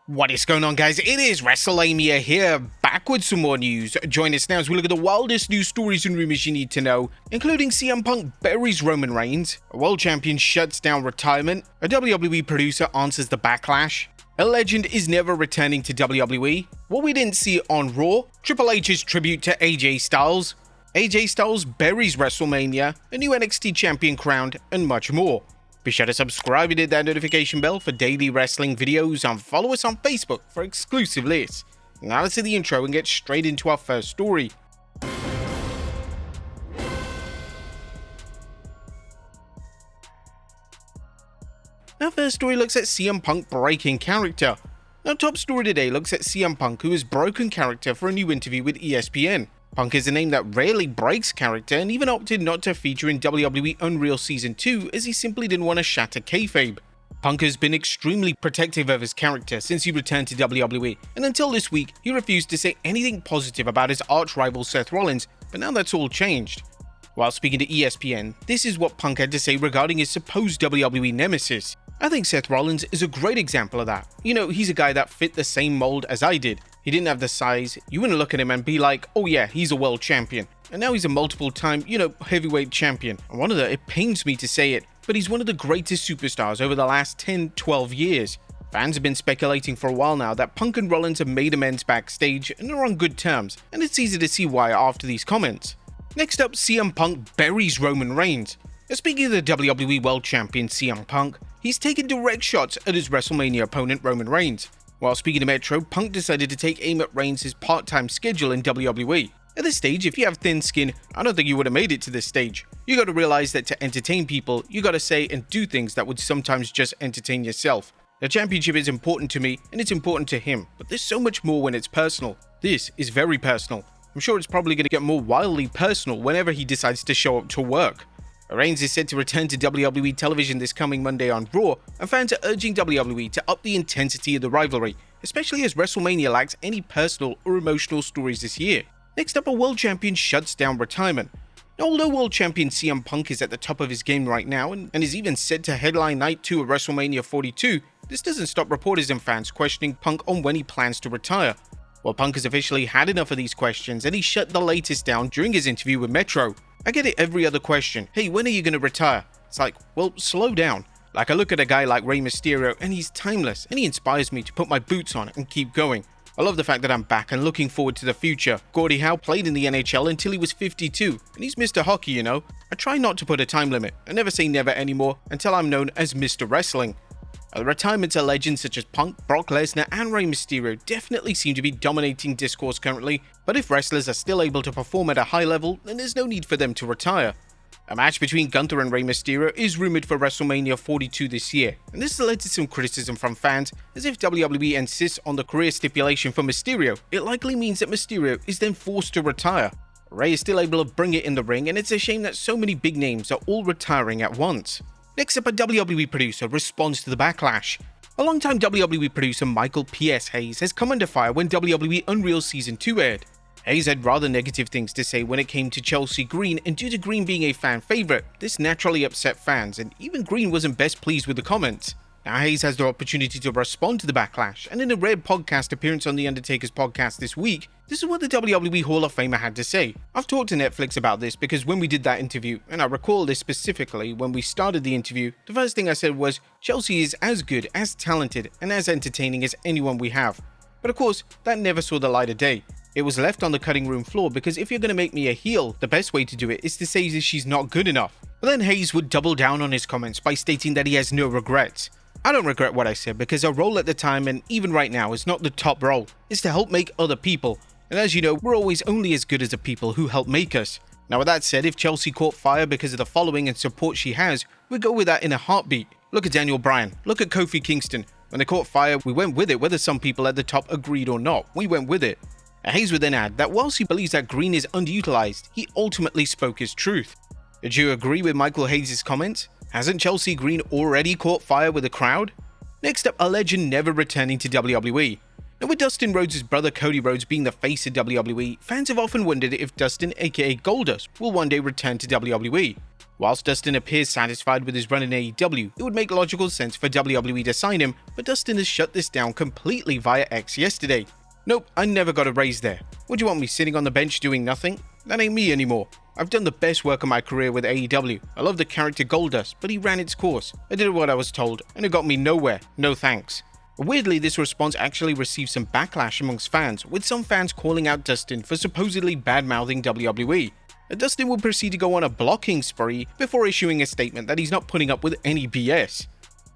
What is going on, guys? It is Wrestlelamia here, back with some more news. Join us now as we look at the wildest news stories and rumors you need to know, including CM Punk buries Roman Reigns, a world champion shuts down retirement, a WWE producer answers the backlash, a legend is never returning to WWE, what we didn't see on Raw, Triple H's tribute to AJ Styles buries WrestleMania, a new NXT champion crowned, and much more. Be sure to subscribe and hit that notification bell for daily wrestling videos and follow us on Facebook for exclusive lists. Now let's see the intro and get straight into our first story. Our first story looks at CM Punk breaking character. Our top story today looks at CM Punk, who has broken character for a new interview with ESPN. Punk is a name that rarely breaks character and even opted not to feature in WWE Unreal Season 2 as he simply didn't want to shatter kayfabe. Punk has been extremely protective of his character since he returned to WWE, and until this week, he refused to say anything positive about his arch-rival Seth Rollins, but now that's all changed. While speaking to ESPN, this is what Punk had to say regarding his supposed WWE nemesis. "I think Seth Rollins is a great example of that. You know, he's a guy that fit the same mold as I did. He didn't have the size. You wouldn't look at him and be like, oh yeah, he's a world champion. And now he's a multiple-time, heavyweight champion. And it pains me to say it, but he's one of the greatest superstars over the last 10-12 years. Fans have been speculating for a while now that Punk and Rollins have made amends backstage and are on good terms, and it's easy to see why after these comments. Next up, CM Punk buries Roman Reigns. Speaking of the WWE World Champion CM Punk, he's taken direct shots at his WrestleMania opponent Roman Reigns. While speaking to Metro, Punk decided to take aim at Reigns' part-time schedule in WWE. At this stage, if you have thin skin, I don't think you would have made it to this stage. You gotta realize that to entertain people, you gotta say and do things that would sometimes just entertain yourself. The championship is important to me, and it's important to him, but there's so much more when it's personal. This is very personal. I'm sure it's probably gonna get more wildly personal whenever he decides to show up to work. Reigns is set to return to WWE television this coming Monday on Raw, and fans are urging WWE to up the intensity of the rivalry, especially as WrestleMania lacks any personal or emotional stories this year. Next up, a world champion shuts down retirement. Now, although world champion CM Punk is at the top of his game right now and is even set to headline Night 2 of WrestleMania 42, this doesn't stop reporters and fans questioning Punk on when he plans to retire. Well, Punk has officially had enough of these questions and he shut the latest down during his interview with Metro. "I get it every other question. Hey, when are you gonna retire?" It's like, well, slow down. Like, I look at a guy like Rey Mysterio and he's timeless and he inspires me to put my boots on and keep going. I love the fact that I'm back and looking forward to the future. Gordie Howe played in the NHL until he was 52 and he's Mr. Hockey, you know. I try not to put a time limit. I never say never anymore until I'm known as Mr. Wrestling. The retirements of legends such as Punk, Brock Lesnar and Rey Mysterio definitely seem to be dominating discourse currently, but if wrestlers are still able to perform at a high level, then there's no need for them to retire. A match between Gunther and Rey Mysterio is rumored for WrestleMania 42 this year, and this has led to some criticism from fans, as if WWE insists on the career stipulation for Mysterio, it likely means that Mysterio is then forced to retire. Rey is still able to bring it in the ring, and it's a shame that so many big names are all retiring at once. Next up, a WWE producer responds to the backlash. A longtime WWE producer Michael P.S. Hayes has come under fire when WWE Unreal Season 2 aired. Hayes had rather negative things to say when it came to Chelsea Green, and due to Green being a fan favorite, this naturally upset fans, and even Green wasn't best pleased with the comments. Now Hayes has the opportunity to respond to the backlash, and in a rare podcast appearance on The Undertaker's podcast this week, this is what the WWE Hall of Famer had to say. I've talked to Netflix about this because when we did that interview, and I recall this specifically when we started the interview, the first thing I said was, Chelsea is as good, as talented, and as entertaining as anyone we have. But of course, that never saw the light of day. It was left on the cutting room floor because if you're going to make me a heel, the best way to do it is to say that she's not good enough. But then Hayes would double down on his comments by stating that he has no regrets. I don't regret what I said because our role at the time and even right now is not the top role, it's to help make other people. And as you know, we're always only as good as the people who help make us. Now with that said, if Chelsea caught fire because of the following and support she has, we'd go with that in a heartbeat. Look at Daniel Bryan, look at Kofi Kingston. When they caught fire, we went with it whether some people at the top agreed or not, we went with it. Hayes would then add that whilst he believes that Green is underutilized, he ultimately spoke his truth. Did you agree with Michael Hayes' comments? Hasn't Chelsea Green already caught fire with the crowd? Next up, a legend never returning to WWE. Now, with Dustin Rhodes' brother Cody Rhodes being the face of WWE, fans have often wondered if Dustin, aka Goldust, will one day return to WWE. Whilst Dustin appears satisfied with his run in AEW, it would make logical sense for WWE to sign him, but Dustin has shut this down completely via X yesterday. Nope, I never got a raise there. Would you want me sitting on the bench doing nothing? That ain't me anymore. I've done the best work of my career with AEW. I love the character Goldust, but he ran its course. I did what I was told, and it got me nowhere. No thanks. Weirdly, this response actually received some backlash amongst fans, with some fans calling out Dustin for supposedly bad-mouthing WWE. Dustin will proceed to go on a blocking spree before issuing a statement that he's not putting up with any BS.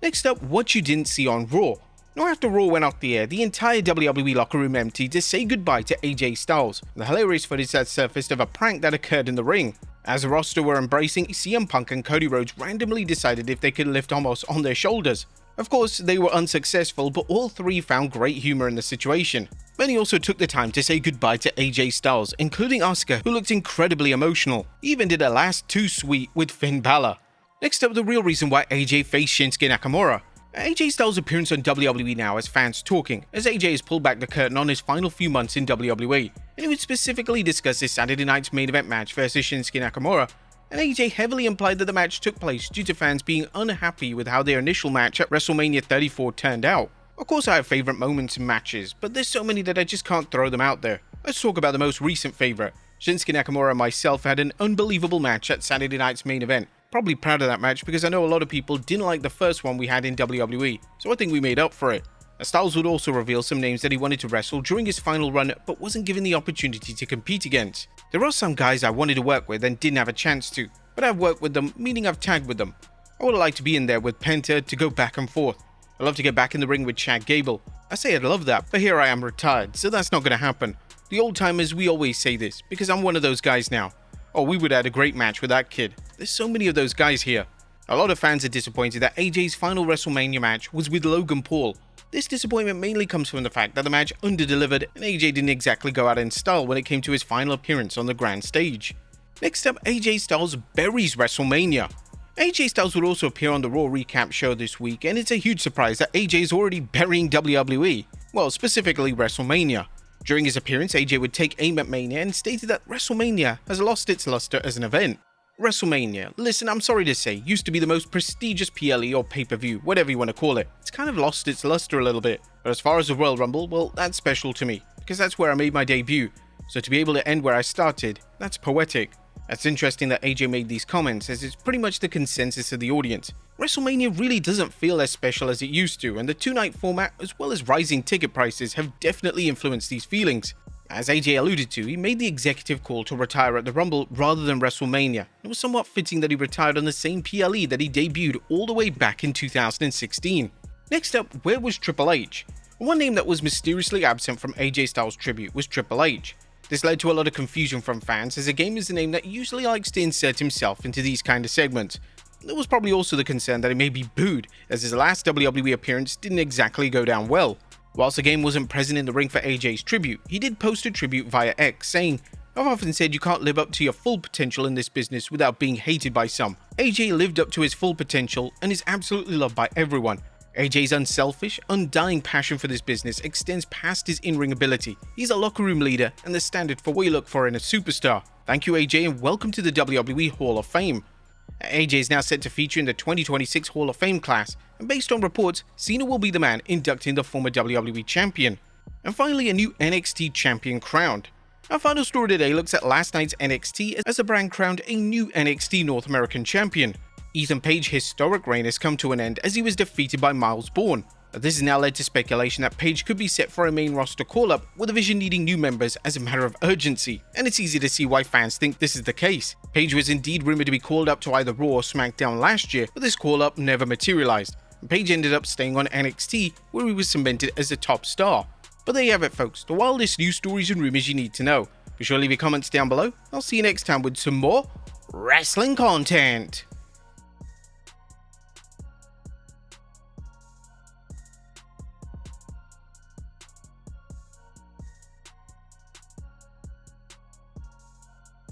Next up, what you didn't see on Raw. Now, after Raw went off the air, the entire WWE locker room emptied to say goodbye to AJ Styles, the hilarious footage that surfaced of a prank that occurred in the ring. As the roster were embracing, CM Punk and Cody Rhodes randomly decided if they could lift Omos on their shoulders. Of course, they were unsuccessful, but all three found great humor in the situation. Many also took the time to say goodbye to AJ Styles, including Asuka, who looked incredibly emotional. He even did a last too sweet with Finn Balor. Next up, the real reason why AJ faced Shinsuke Nakamura. AJ Styles' appearance on WWE Now has fans talking, as AJ has pulled back the curtain on his final few months in WWE, and he would specifically discuss his Saturday night's main event match versus Shinsuke Nakamura, and AJ heavily implied that the match took place due to fans being unhappy with how their initial match at WrestleMania 34 turned out. Of course, I have favourite moments in matches, but there's so many that I just can't throw them out there. Let's talk about the most recent favourite. Shinsuke Nakamura and myself had an unbelievable match at Saturday night's main event. Probably proud of that match because I know a lot of people didn't like the first one we had in WWE, so I think we made up for it. Styles would also reveal some names that he wanted to wrestle during his final run but wasn't given the opportunity to compete against. There are some guys I wanted to work with and didn't have a chance to, but I've worked with them, meaning I've tagged with them. I would have liked to be in there with Penta to go back and forth. I'd love to get back in the ring with Chad Gable. I say I'd love that, but here I am retired, so that's not going to happen. The old timers, we always say this, because I'm one of those guys now. Oh, we would have had a great match with that kid. There's so many of those guys here. A lot of fans are disappointed that AJ's final WrestleMania match was with Logan Paul. This disappointment mainly comes from the fact that the match underdelivered and AJ didn't exactly go out in style when it came to his final appearance on the grand stage. Next up, AJ Styles buries WrestleMania. AJ Styles would also appear on the Raw recap show this week, and it's a huge surprise that AJ is already burying WWE. Well, specifically WrestleMania. During his appearance, AJ would take aim at Mania and stated that WrestleMania has lost its luster as an event. WrestleMania, listen, I'm sorry to say, used to be the most prestigious PLE or pay-per-view, whatever you want to call it. It's kind of lost its luster a little bit. But as far as the Royal Rumble, well, that's special to me, because that's where I made my debut. So to be able to end where I started, that's poetic. It's interesting that AJ made these comments, as it's pretty much the consensus of the audience. WrestleMania really doesn't feel as special as it used to, and the two-night format as well as rising ticket prices have definitely influenced these feelings. As AJ alluded to, he made the executive call to retire at the Rumble rather than WrestleMania. It was somewhat fitting that he retired on the same PLE that he debuted all the way back in 2016. Next up, where was Triple H? One name that was mysteriously absent from AJ Styles' tribute was Triple H. This led to a lot of confusion from fans, as a game is a name that usually likes to insert himself into these kind of segments. There was probably also the concern that he may be booed, as his last WWE appearance didn't exactly go down well. Whilst the game wasn't present in the ring for AJ's tribute, he did post a tribute via X, saying, "I've often said you can't live up to your full potential in this business without being hated by some. AJ lived up to his full potential and is absolutely loved by everyone. AJ's unselfish, undying passion for this business extends past his in-ring ability. He's a locker room leader and the standard for what you look for in a superstar. Thank you, AJ, and welcome to the WWE Hall of Fame." AJ is now set to feature in the 2026 Hall of Fame class, and based on reports, Cena will be the man inducting the former WWE champion. And finally, a new NXT champion crowned. Our final story today looks at last night's NXT as the brand crowned a new NXT North American champion. Ethan Page's historic reign has come to an end as he was defeated by Miles Bourne. This has now led to speculation that Page could be set for a main roster call-up, with the Vision needing new members as a matter of urgency, and it's easy to see why fans think this is the case. Page was indeed rumored to be called up to either Raw or SmackDown last year, but this call-up never materialized. Page ended up staying on NXT, where he was cemented as a top star. But there you have it, folks, the wildest news stories and rumors you need to know. Be sure to leave your comments down below. I'll see you next time with some more wrestling content.